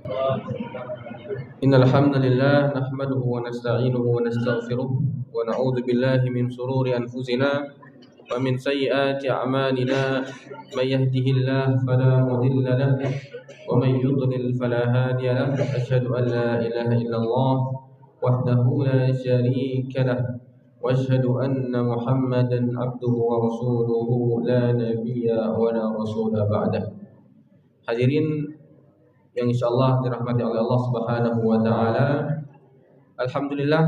إن الحمد لله نحمده ونستعينه ونستغفره ونعوذ بالله من شرور أنفسنا ومن سيئات أعمالنا. من يهده الله فلا مضل له ومن يضلل فلا هادي له. أشهد أن لا إله إلا الله وحده لا شريك له وأشهد أن محمدا عبده ورسوله لا نبي ولا رسول بعده. Hadirin yang insyaallah dirahmati oleh Allah Subhanahu wa taala. Alhamdulillah,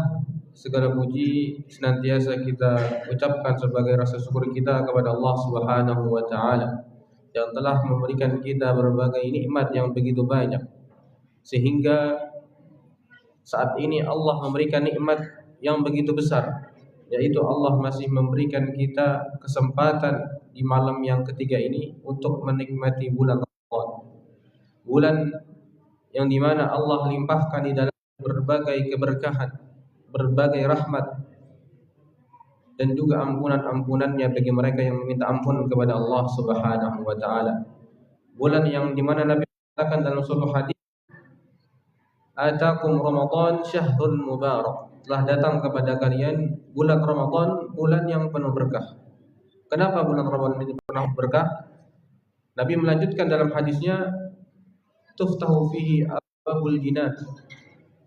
segala puji senantiasa kita ucapkan sebagai rasa syukur kita kepada Allah Subhanahu wa taala yang telah memberikan kita berbagai nikmat yang begitu banyak, sehingga saat ini Allah memberikan nikmat yang begitu besar, yaitu Allah masih memberikan kita kesempatan di malam yang ketiga ini untuk menikmati bulan Ramadan. Bulan yang dimana Allah limpahkan di dalam berbagai keberkahan, berbagai rahmat, dan juga ampunan-ampunannya bagi mereka yang meminta ampun kepada Allah Subhanahu wa taala. Bulan yang dimana Nabi katakan dalam suatu hadis, "Atakum Ramadan syahrun mubarak." Telah datang kepada kalian bulan Ramadan, bulan yang penuh berkah. Kenapa bulan Ramadan ini penuh berkah? Nabi melanjutkan dalam hadisnya, "Tuftahu fihi abwabul jinan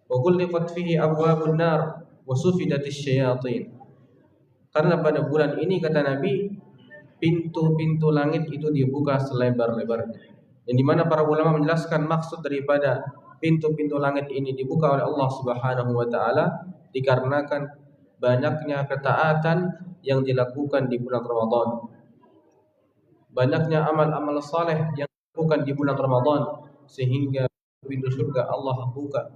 wa ghulqat fihi abwabun nar wa sufidatis syayatin." Karena pada bulan ini, kata Nabi, pintu-pintu langit itu dibuka selebar-lebarnya. Yang dimana para ulama menjelaskan maksud daripada pintu-pintu langit ini dibuka oleh Allah Subhanahu wa taala dikarenakan banyaknya ketaatan yang dilakukan di bulan Ramadan. Banyaknya amal-amal saleh yang dilakukan di bulan Ramadan sehingga pintu surga Allah buka.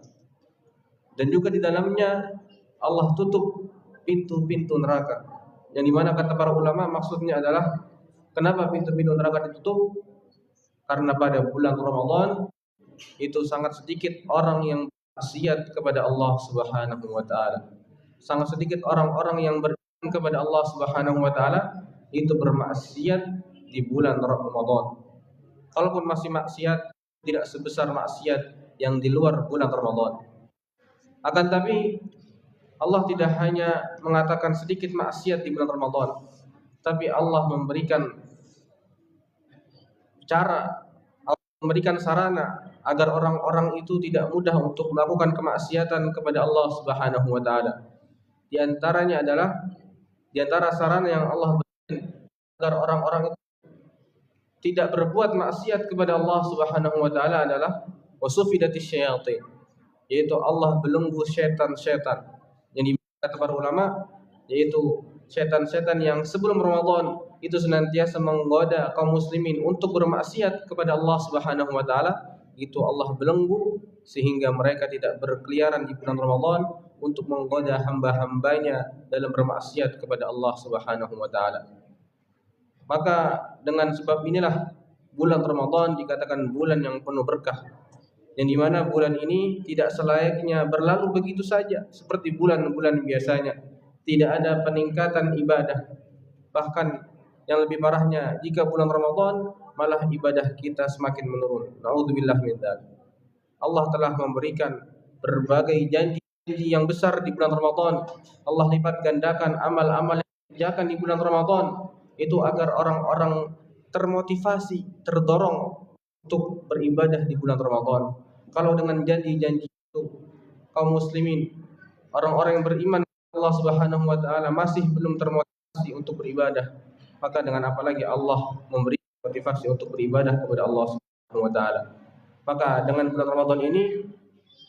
Dan juga di dalamnya Allah tutup pintu-pintu neraka. Yang dimana kata para ulama maksudnya adalah kenapa pintu-pintu neraka ditutup? Karena pada bulan Ramadan itu sangat sedikit orang yang maksiat kepada Allah Subhanahu wa taala. Sangat sedikit orang-orang yang beriman kepada Allah Subhanahu wa taala itu bermaksiat di bulan Ramadan. Kalaupun masih maksiat, tidak sebesar maksiat yang di luar bulan Ramadan. Akan tapi Allah tidak hanya mengatakan sedikit maksiat di bulan Ramadan, tapi Allah memberikan cara, Allah memberikan sarana agar orang-orang itu tidak mudah untuk melakukan kemaksiatan kepada Allah Subhanahu wa taala. Di antara sarana yang Allah berikan agar orang-orang itu tidak berbuat maksiat kepada Allah Subhanahu wa taala adalah wasufidatis syayatin, yaitu Allah belenggu setan-setan. Yang kata para ulama, yaitu setan-setan yang sebelum Ramadan itu senantiasa menggoda kaum muslimin untuk bermaksiat kepada Allah Subhanahu wa taala, itu Allah belenggu sehingga mereka tidak berkeliaran di bulan Ramadan untuk menggoda hamba-hambanya dalam bermaksiat kepada Allah Subhanahu wa taala. Maka dengan sebab inilah bulan Ramadan dikatakan bulan yang penuh berkah, yang dimana bulan ini tidak selayaknya berlalu begitu saja seperti bulan-bulan biasanya. Tidak ada peningkatan ibadah. Bahkan yang lebih parahnya, jika bulan Ramadan malah ibadah kita semakin menurun. Na'udzubillah min dzalik. Allah telah memberikan berbagai janji yang besar di bulan Ramadan. Allah lipat gandakan amal-amal yang dikerjakan di bulan Ramadan itu agar orang-orang termotivasi, terdorong untuk beribadah di bulan Ramadan. Kalau dengan janji-janji itu kaum muslimin, orang-orang yang beriman kepada Allah Subhanahu wa taala masih belum termotivasi untuk beribadah, maka dengan apa lagi Allah memberi motivasi untuk beribadah kepada Allah Subhanahu wa taala. Maka dengan bulan Ramadan ini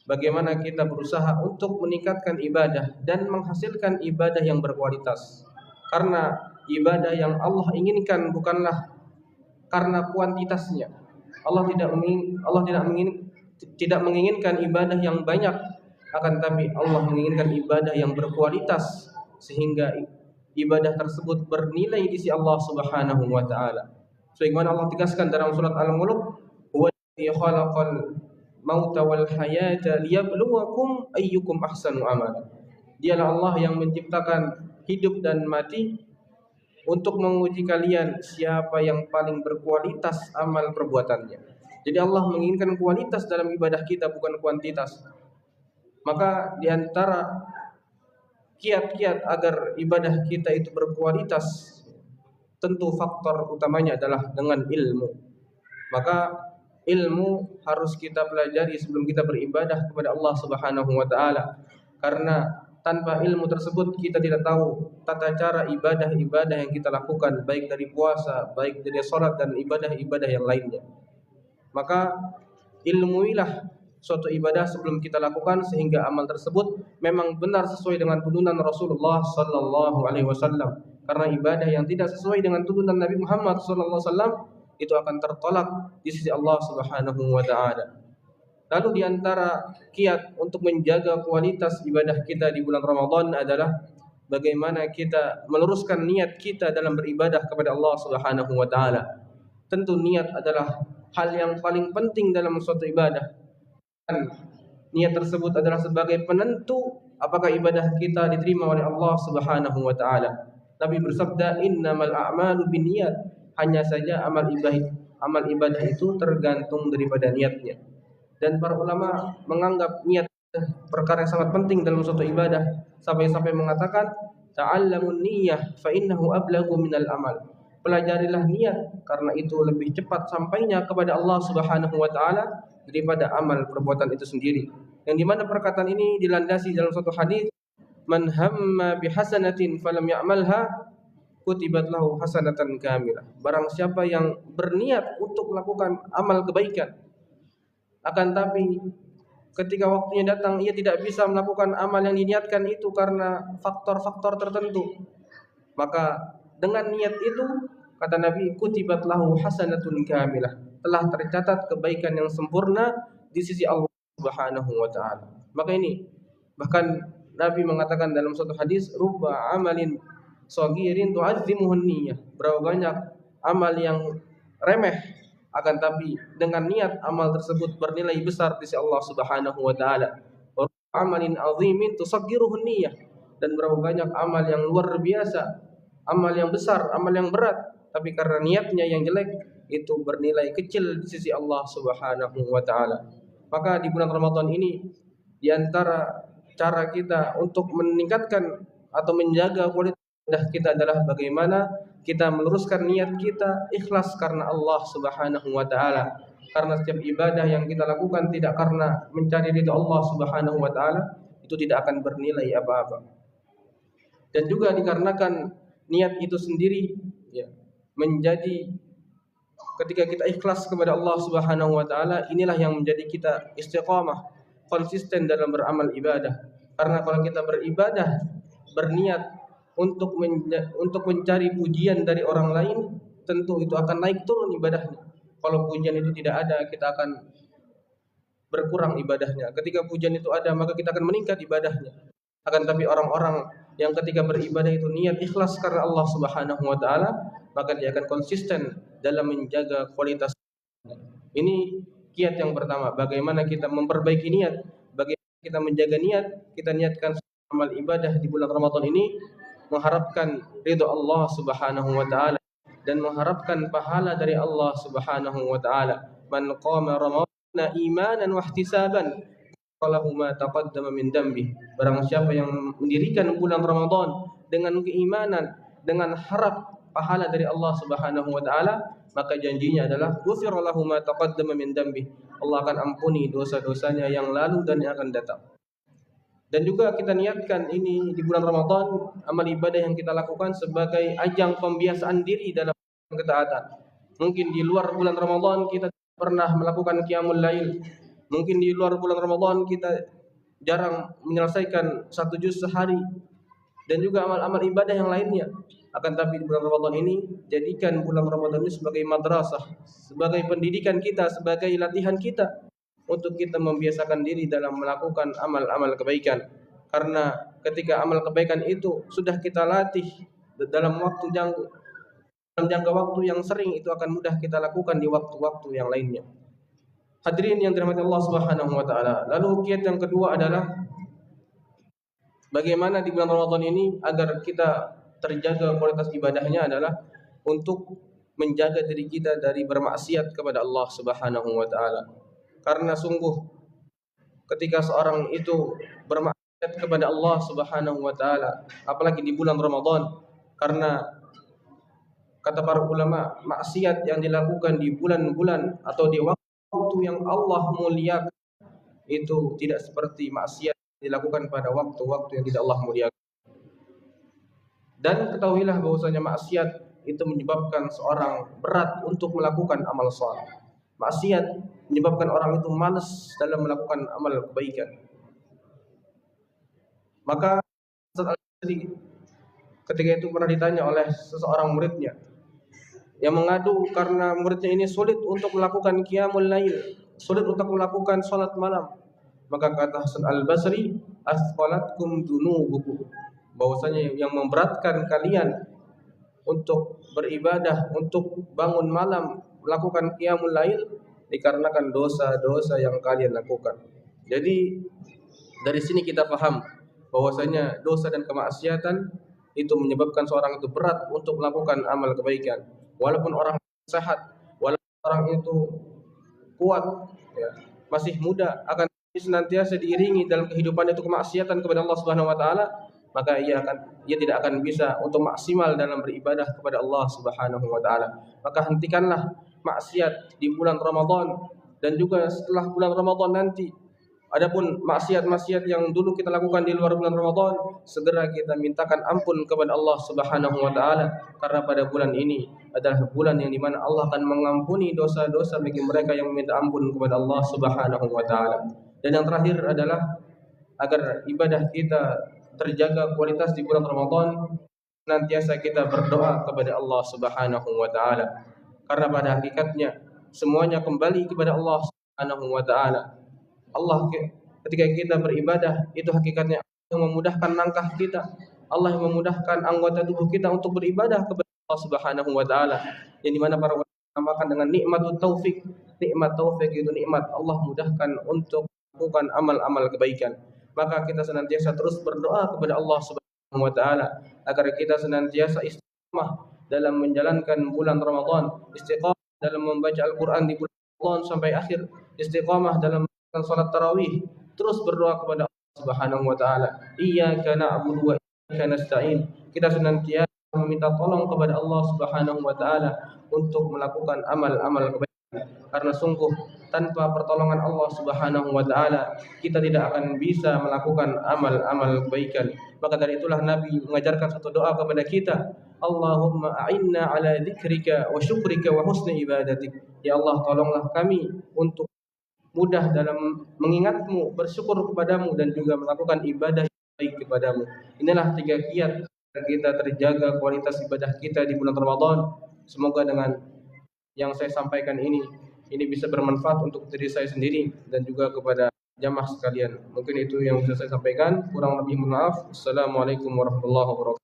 bagaimana kita berusaha untuk meningkatkan ibadah dan menghasilkan ibadah yang berkualitas. Karena ibadah yang Allah inginkan bukanlah karena kuantitasnya. Allah tidak menginginkan ibadah yang banyak, akan tapi Allah menginginkan ibadah yang berkualitas sehingga ibadah tersebut bernilai di sisi Allah Subhanahu wa taala. Sebagaimana Allah tegaskan dalam surat Al-Mulk, "Huwallazi khalaqal mauta wal hayata liyabluwakum ayyukum ahsanu amala." Dialah Allah yang menciptakan hidup dan mati untuk menguji kalian siapa yang paling berkualitas amal perbuatannya. Jadi Allah menginginkan kualitas dalam ibadah kita, bukan kuantitas. Maka di antara kiat-kiat agar ibadah kita itu berkualitas, tentu faktor utamanya adalah dengan ilmu. Maka ilmu harus kita pelajari sebelum kita beribadah kepada Allah Subhanahu wa taala. Karena tanpa ilmu tersebut kita tidak tahu tata cara ibadah-ibadah yang kita lakukan, baik dari puasa, baik dari salat dan ibadah-ibadah yang lainnya. Maka ilmuilah suatu ibadah sebelum kita lakukan sehingga amal tersebut memang benar sesuai dengan tuntunan Rasulullah sallallahu alaihi wasallam. Karena ibadah yang tidak sesuai dengan tuntunan Nabi Muhammad sallallahu alaihi wasallam itu akan tertolak di sisi Allah Subhanahu wa taala. Lalu di antara kiat untuk menjaga kualitas ibadah kita di bulan Ramadan adalah bagaimana kita meluruskan niat kita dalam beribadah kepada Allah Subhanahu wa taala. Tentu niat adalah hal yang paling penting dalam suatu ibadah. Dan niat tersebut adalah sebagai penentu apakah ibadah kita diterima oleh Allah Subhanahu wa taala. Nabi bersabda, "Innamal a'malu binniyat." Hanya saja amal ibadah itu tergantung daripada niatnya. Dan para ulama menganggap niat perkara yang sangat penting dalam suatu ibadah, sampai-sampai mengatakan, "Ta'allamun niyyah fa innahu ablagu minal amal." Pelajarilah niat karena itu lebih cepat sampainya kepada Allah Subhanahu wa taala daripada amal perbuatan itu sendiri. Yang di mana perkataan ini dilandasi dalam suatu hadis, "Man hamma bihasanatin falam ya'malha kutibat lahu hasanatan kamilah." Barang siapa yang berniat untuk melakukan amal kebaikan, akan tapi ketika waktunya datang ia tidak bisa melakukan amal yang diniatkan itu karena faktor-faktor tertentu, maka dengan niat itu, kata Nabi, kutibat lahu hasanatun kamilah, telah tercatat kebaikan yang sempurna di sisi Allah Subhanahu wa taala. Maka ini bahkan Nabi mengatakan dalam suatu hadis, rubba amalin shagirin tu'azzimuhun niyyah. Berapa banyak amal yang remeh akan tapi dengan niat amal tersebut bernilai besar di sisi Allah Subhanahu wa taala. Wa rubba amalin 'azimin tusaggiruhun niyyah. Dan berapa banyak amal yang luar biasa, amal yang besar, amal yang berat, tapi karena niatnya yang jelek itu bernilai kecil di sisi Allah Subhanahu wa taala. Maka di bulan Ramadan ini di antara cara kita untuk meningkatkan atau menjaga kualitas ibadah kita adalah bagaimana kita meluruskan niat kita ikhlas karena Allah Subhanahu wa taala. Karena setiap ibadah yang kita lakukan tidak karena mencari ridha Allah Subhanahu wa taala, itu tidak akan bernilai apa-apa. Dan juga dikarenakan niat itu sendiri ya, menjadi ketika kita ikhlas kepada Allah Subhanahu wa taala, inilah yang menjadi kita istiqamah, konsisten dalam beramal ibadah. Karena kalau kita beribadah berniat untuk mencari pujian dari orang lain, tentu itu akan naik turun ibadahnya. Kalau pujian itu tidak ada, kita akan berkurang ibadahnya. Ketika pujian itu ada, maka kita akan meningkat ibadahnya. Akan tapi orang-orang yang ketika beribadah itu niat ikhlas karena Allah Subhanahu wa taala, maka dia akan konsisten dalam menjaga kualitas. Ini kiat yang pertama, bagaimana kita memperbaiki niat, bagaimana kita menjaga niat, kita niatkan amal ibadah di bulan Ramadan ini mengharapkan ridha Allah Subhanahu wa taala dan mengharapkan pahala dari Allah Subhanahu wa taala. Man qama ramadhana imanan wa ihtisaban falahu ma taqaddama min dambi. Barang siapa yang mendirikan bulan Ramadan dengan keimanan, dengan harap pahala dari Allah Subhanahu wa taala, maka janjinya adalah ghufira lahu ma taqaddama min dambi. Allah akan ampuni dosa-dosanya yang lalu dan yang akan datang. Dan juga kita niatkan ini di bulan Ramadan, amal ibadah yang kita lakukan sebagai ajang pembiasaan diri dalam ketaatan. Mungkin di luar bulan Ramadan kita pernah melakukan qiyamul lail. Mungkin di luar bulan Ramadan kita jarang menyelesaikan 1 juz sehari. Dan juga amal-amal ibadah yang lainnya. Akan tapi di bulan Ramadan ini, jadikan bulan Ramadan ini sebagai madrasah, sebagai pendidikan kita, sebagai latihan kita untuk kita membiasakan diri dalam melakukan amal-amal kebaikan. Karena ketika amal kebaikan itu sudah kita latih dalam jangka waktu yang sering, itu akan mudah kita lakukan di waktu-waktu yang lainnya. Hadirin yang dirahmati Allah Subhanahu wa taala. Lalu kiat yang kedua adalah bagaimana di bulan Ramadan ini agar kita terjaga kualitas ibadahnya adalah untuk menjaga diri kita dari bermaksiat kepada Allah Subhanahu wa taala. Karena sungguh ketika seorang itu bermaksiat kepada Allah Subhanahu wa taala, apalagi di bulan Ramadan, karena kata para ulama, maksiat yang dilakukan di bulan-bulan atau di waktu yang Allah muliakan itu tidak seperti maksiat dilakukan pada waktu-waktu yang tidak Allah muliakan. Dan ketahuilah bahwasanya maksiat itu menyebabkan seorang berat untuk melakukan amal saleh. Maksiat menyebabkan orang itu malas dalam melakukan amal kebaikan. Maka ketika itu pernah ditanya oleh seseorang muridnya yang mengadu karena muridnya ini sulit untuk melakukan qiyamul lail, sulit untuk melakukan salat malam. Maka kata Hasan Al-Basri, asqalatkum dunubukum, bahwasanya yang memberatkan kalian untuk beribadah, untuk bangun malam, melakukan qiyamul lail dikarenakan dosa-dosa yang kalian lakukan. Jadi dari sini kita paham bahwasanya dosa dan kemaksiatan itu menyebabkan seorang itu berat untuk melakukan amal kebaikan. Walaupun orang sehat, walaupun orang itu kuat, ya, masih muda, akan senantiasa diiringi dalam kehidupan itu kemaksiatan kepada Allah Subhanahu wa taala, maka ia tidak akan bisa untuk maksimal dalam beribadah kepada Allah Subhanahu wa taala. Maka hentikanlah maksiat di bulan Ramadan dan juga setelah bulan Ramadan nanti. Adapun maksiat-maksiat yang dulu kita lakukan di luar bulan Ramadan, segera kita mintakan ampun kepada Allah Subhanahu wa taala, karena pada bulan ini adalah bulan yang dimana Allah akan mengampuni dosa-dosa bagi mereka yang meminta ampun kepada Allah Subhanahu wa taala. Dan yang terakhir adalah agar ibadah kita terjaga kualitas di bulan Ramadan, senantiasa kita berdoa kepada Allah Subhanahu wa taala. Karena pada hakikatnya semuanya kembali kepada Allah Subhanahu wa taala. Allah ketika kita beribadah itu hakikatnya yang memudahkan langkah kita. Allah yang memudahkan anggota tubuh kita untuk beribadah kepada Allah Subhanahu wa taala. Yang dimana para ulama menamakan dengan nikmatut taufik. Nikmat taufik itu nikmat Allah mudahkan untuk melakukan amal-amal kebaikan. Maka kita senantiasa terus berdoa kepada Allah Subhanahu wa taala agar kita senantiasa istiqamah dalam menjalankan bulan Ramadan, istiqamah dalam membaca Al-Qur'an di bulan Ramadan sampai akhir, istiqamah dalam salat tarawih, terus berdoa kepada Allah Subhanahu wa taala. Iyyaka na'budu wa iyyaka nasta'in. Kita senantiasa meminta tolong kepada Allah Subhanahu wa taala untuk melakukan amal-amal kebaikan. Karena sungguh tanpa pertolongan Allah Subhanahu wa taala kita tidak akan bisa melakukan amal-amal kebaikan. Maka dari itulah Nabi mengajarkan satu doa kepada kita, Allahumma a'inna ala dzikrika wa syukrika wa husni ibadatik. Ya Allah, tolonglah kami untuk mudah dalam mengingatmu, bersyukur kepadamu, dan juga melakukan ibadah yang baik kepadamu. Inilah 3 kiat agar kita terjaga kualitas ibadah kita di bulan Ramadan. Semoga dengan yang saya sampaikan ini bisa bermanfaat untuk diri saya sendiri dan juga kepada jamaah sekalian. Mungkin itu yang bisa saya sampaikan. Kurang lebih mohon maaf. Assalamualaikum warahmatullahi wabarakatuh.